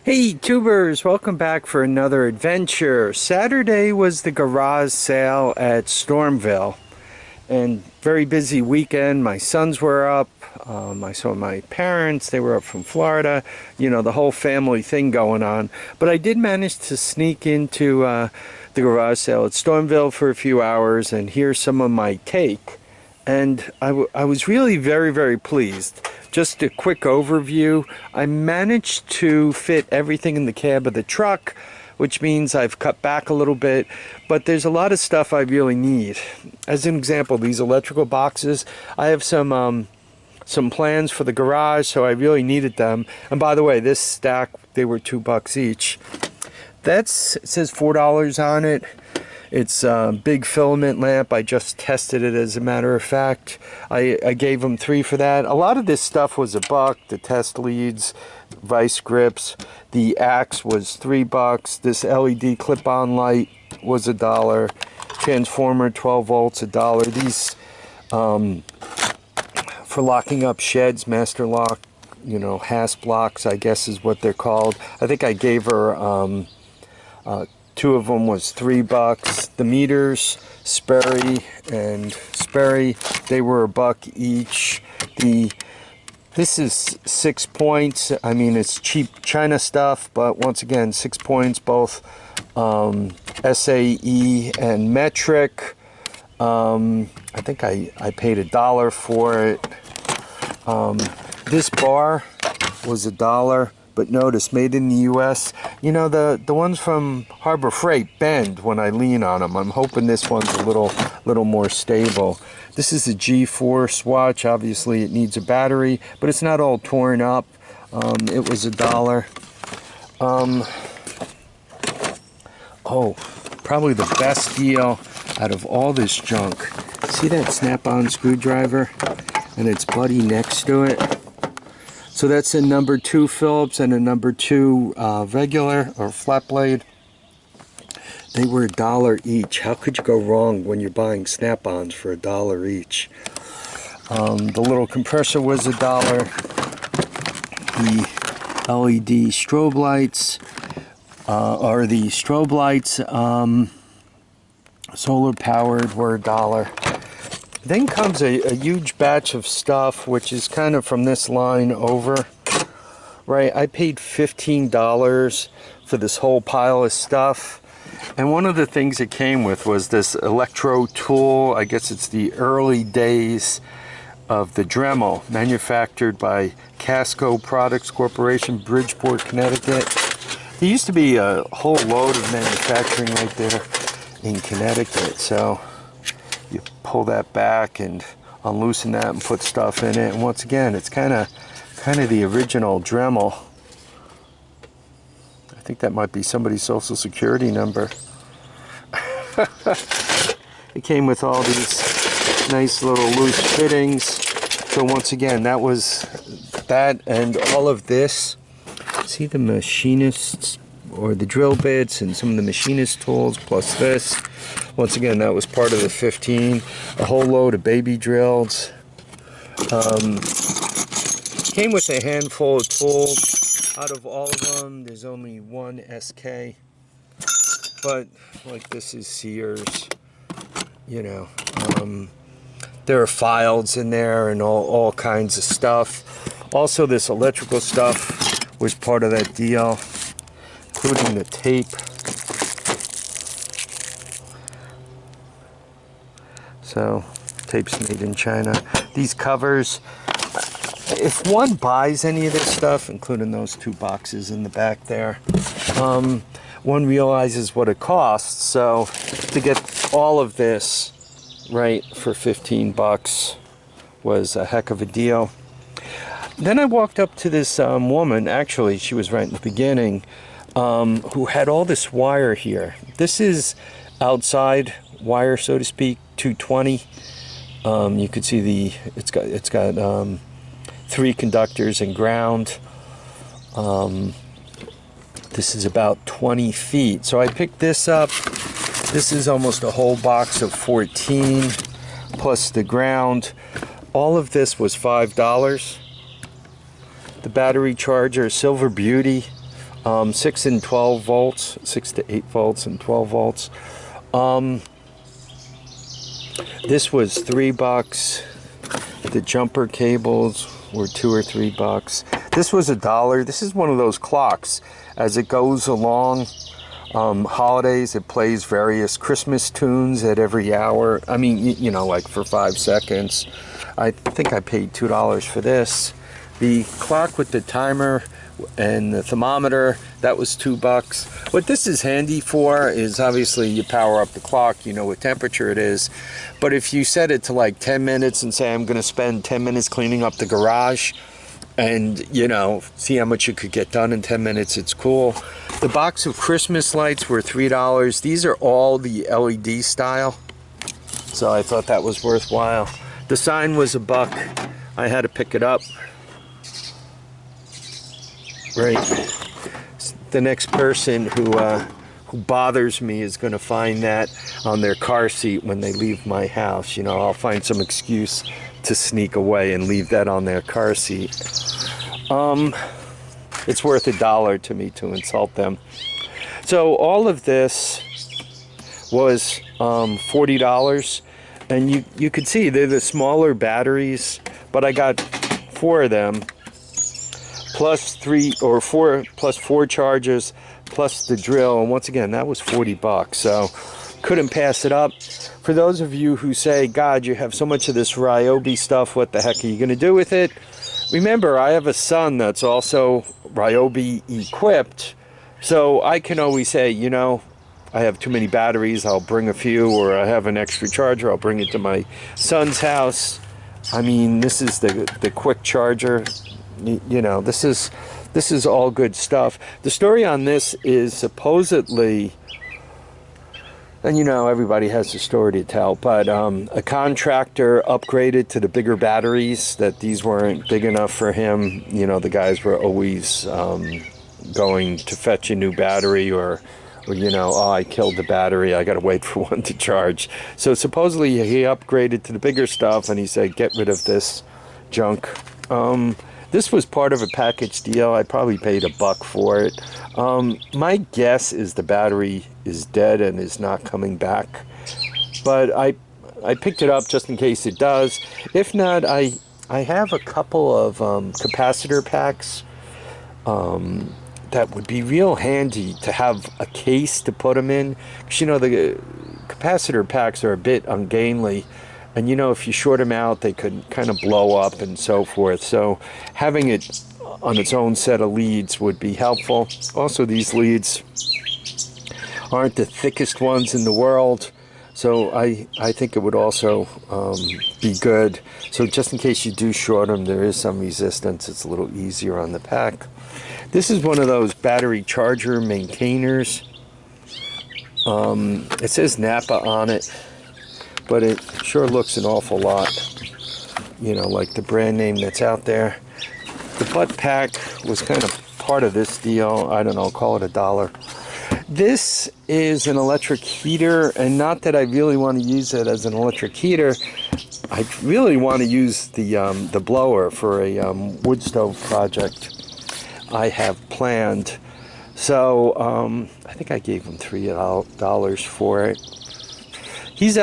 Hey tubers, welcome back for another adventure. Saturday was the garage sale at Stormville and very busy weekend. My sons were up, I saw my parents, they were up from Florida, you know, the whole family thing going on. But I did manage to sneak into the garage sale at Stormville for a few hours and hear some of my take. And I was really very pleased. Just a quick overview. I managed to fit everything in the cab of the truck, which means I've cut back a little bit, but there's a lot of stuff I really need. As an example, these electrical boxes, I have some plans for the garage, so I really needed them. And by the way, this stack, they were $2 each. It says $4 on it. It's a big filament lamp. I just tested it, as a matter of fact. I gave them $3 for that. A lot of this stuff was $1. The test leads, vice grips. The axe was $3. This LED clip-on light was $1. Transformer 12 volts $1. These for locking up sheds, master lock, you know, hasp locks, I guess is what they're called. I think I gave her 2 of them was $3. The meters, Sperry and Sperry, they were $1 each. This is 6 points. I mean, it's cheap China stuff, but once again, 6 points, both SAE and metric. I think I paid $1 for it. This bar was $1. But notice, made in the U.S. You know, the ones from Harbor Freight bend when I lean on them. I'm hoping this one's a little more stable. This is a G4 watch. Obviously, it needs a battery, but it's not all torn up. It was $1. Oh, probably the best deal out of all this junk. See that snap-on screwdriver and its buddy next to it? So that's a number 2 Phillips and a number 2 regular or flat blade. They were $1 each. How could you go wrong when you're buying snap-ons for $1 each? The little compressor was $1. The LED strobe lights, or the strobe lights, solar powered, were $1. Then comes a huge batch of stuff, which is kind of from this line over, right? I paid $15 for this whole pile of stuff. And one of the things it came with was this electro tool. I guess it's the early days of the Dremel, manufactured by Casco Products Corporation, Bridgeport, Connecticut. There used to be a whole load of manufacturing right there in Connecticut, so you pull that back and unloosen that and put stuff in it. And once again, it's kind of the original Dremel. I think that might be somebody's social security number. It came with all these nice little loose fittings. So once again, that was that, and all of this. See the machinists or the drill bits and some of the machinist tools, plus this. Once again, that was part of the 15. A whole load of baby drills. Came with a handful of tools. Out of all of them, there's only one SK. But, like, this is Sears. You know, there are files in there and all kinds of stuff. Also, this electrical stuff was part of that deal, including the tape. So, tape's made in China. These covers, if one buys any of this stuff, including those 2 boxes in the back there, one realizes what it costs. So, to get all of this, right, for $15 was a heck of a deal. Then I walked up to this woman, actually, she was right in the beginning, who had all this wire here. This is outside wire, so to speak, 220. You could see it's got 3 conductors and ground. This is about 20 feet. So I picked this up. This is almost a whole box of 14 plus the ground. All of this was $5. The battery charger, Silver Beauty, 6 and 12 volts, 6 to 8 volts and 12 volts. This was $3. The jumper cables were $2 or $3. This was $1. This is one of those clocks. As it goes along, holidays, it plays various Christmas tunes at every hour. I mean, you know, like for 5 seconds. I think I paid $2 for this. The clock with the timer and the thermometer, that was $2. What this is handy for is obviously you power up the clock, you know what temperature it is. But if you set it to like 10 minutes and say I'm going to spend 10 minutes cleaning up the garage and, you know, see how much you could get done in 10 minutes, it's cool. The box of Christmas lights were $3. These are all the LED style, so I thought that was worthwhile. The sign was $1. I had to pick it up. Right. The next person who bothers me is going to find that on their car seat when they leave my house. You know, I'll find some excuse to sneak away and leave that on their car seat. It's worth $1 to me to insult them. So all of this was $40, and you could see they're the smaller batteries, but I got 4 of them. Plus 4 chargers, plus the drill, and once again, that was $40. So couldn't pass it up. For those of you who say, God, you have so much of this ryobi stuff, what the heck are you going to do with it? Remember, I have a son that's also ryobi equipped, so I can always say, you know, I have too many batteries, I'll bring a few, or I have an extra charger, I'll bring it to my son's house. I mean, this is the quick charger. You know, this is all good stuff. The story on this is supposedly, and you know, everybody has a story to tell, but a contractor upgraded to the bigger batteries, that these weren't big enough for him. You know, the guys were always going to fetch a new battery, or you know, oh, I killed the battery, I gotta wait for one to charge. So supposedly he upgraded to the bigger stuff, and he said, get rid of this junk. This was part of a package deal. I probably paid $1 for it. My guess is the battery is dead and is not coming back. But I picked it up just in case it does. If not, I have a couple of capacitor packs that would be real handy to have a case to put them in. Because, you know, the capacitor packs are a bit ungainly. And you know, if you short them out, they could kind of blow up and so forth. So having it on its own set of leads would be helpful. Also, these leads aren't the thickest ones in the world. So I think it would also be good. So just in case you do short them, there is some resistance. It's a little easier on the pack. This is one of those battery charger maintainers. It says Napa on it, but it sure looks an awful lot, you know, like the brand name that's out there. The butt pack was kind of part of this deal. I don't know, call it $1. This is an electric heater, and not that I really want to use it as an electric heater. I really want to use the blower for a wood stove project I have planned. So I think I gave him $3 for it. He's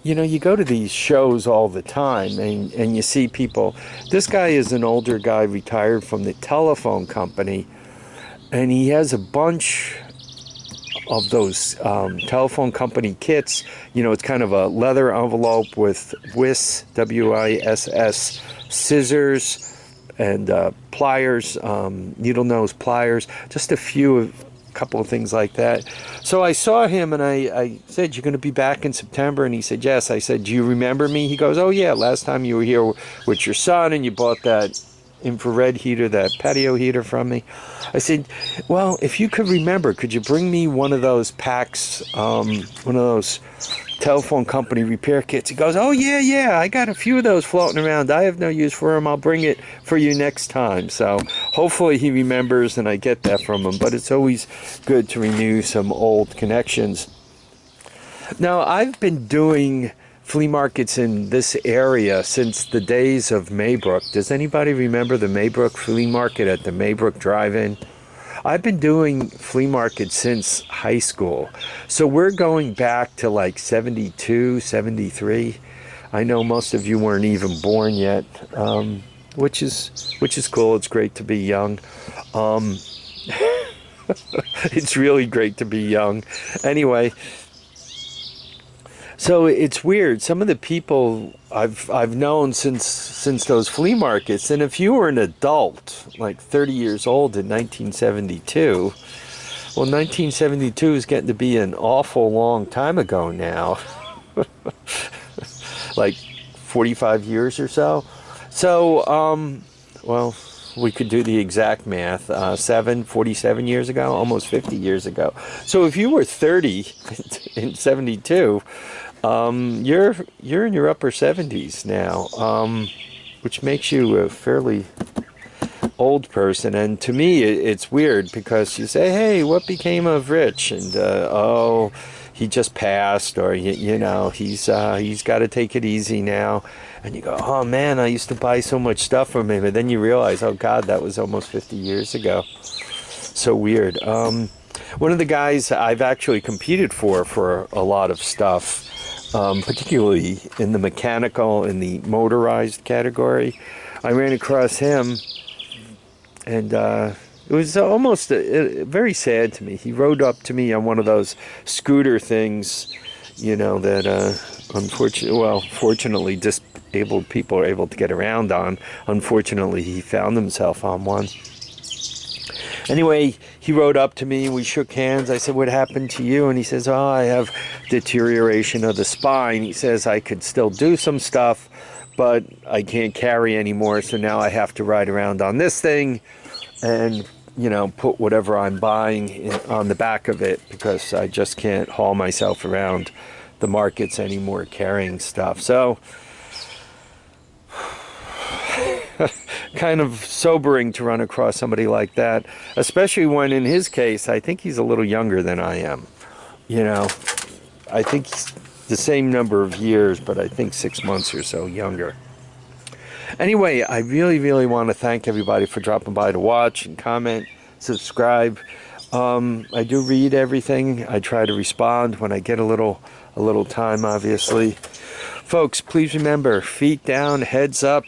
you know, you go to these shows all the time, and you see people. This guy is an older guy, retired from the telephone company, and he has a bunch of those telephone company kits. You know, it's kind of a leather envelope with WISS, W-I-S-S, scissors and pliers, needle nose pliers, just a couple of things like that. So I saw him and I said, you're going to be back in September? And he said, yes. I said, do you remember me? He goes, oh yeah, last time you were here with your son and you bought that infrared heater, that patio heater from me. I said, well, if you could remember, could you bring me one of those packs, one of those telephone company repair kits? He goes, oh yeah, I got a few of those floating around. I have no use for them. I'll bring it for you next time. So hopefully he remembers and I get that from him, but it's always good to renew some old connections. Now, I've been doing flea markets in this area since the days of Maybrook. Does anybody remember the Maybrook Flea Market at the Maybrook Drive-In? I've been doing flea markets since high school. So we're going back to like 72, 73. I know most of you weren't even born yet, which is cool. It's great to be young. It's really great to be young. Anyway, so it's weird. Some of the people I've known since those flea markets, and if you were an adult, like 30 years old in 1972, well, 1972 is getting to be an awful long time ago now, like 45 years or so. So, well, we could do the exact math. 47 years ago, almost 50 years ago. So if you were 30 in 72, you're in your upper 70s now, which makes you a fairly old person. And to me, it's weird because you say, "Hey, what became of Rich?" And oh, he just passed, or you know, he's got to take it easy now. And you go, "Oh man, I used to buy so much stuff from him." And then you realize, "Oh God, that was almost 50 years ago." So weird. One of the guys I've actually competed for a lot of stuff, particularly in the mechanical and the motorized category, I ran across him, and it was almost very sad to me. He rode up to me on one of those scooter things, you know, that fortunately disabled people are able to get around on. Unfortunately, he found himself on one. Anyway, he rode up to me, we shook hands. I said, "What happened to you?" And he says, "Oh, I have deterioration of the spine." He says, "I could still do some stuff, but I can't carry anymore, so now I have to ride around on this thing and, you know, put whatever I'm buying on the back of it because I just can't haul myself around the markets anymore carrying stuff." So kind of sobering to run across somebody like that, especially when in his case, I think he's a little younger than I am. You know, I think he's the same number of years, but I think 6 months or so younger. Anyway, I really, really want to thank everybody for dropping by to watch and comment, subscribe. I do read everything. I try to respond when I get a little time, obviously. Folks, please remember, feet down, heads up,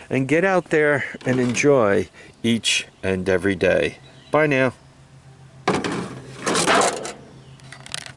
and get out there and enjoy each and every day. Bye now.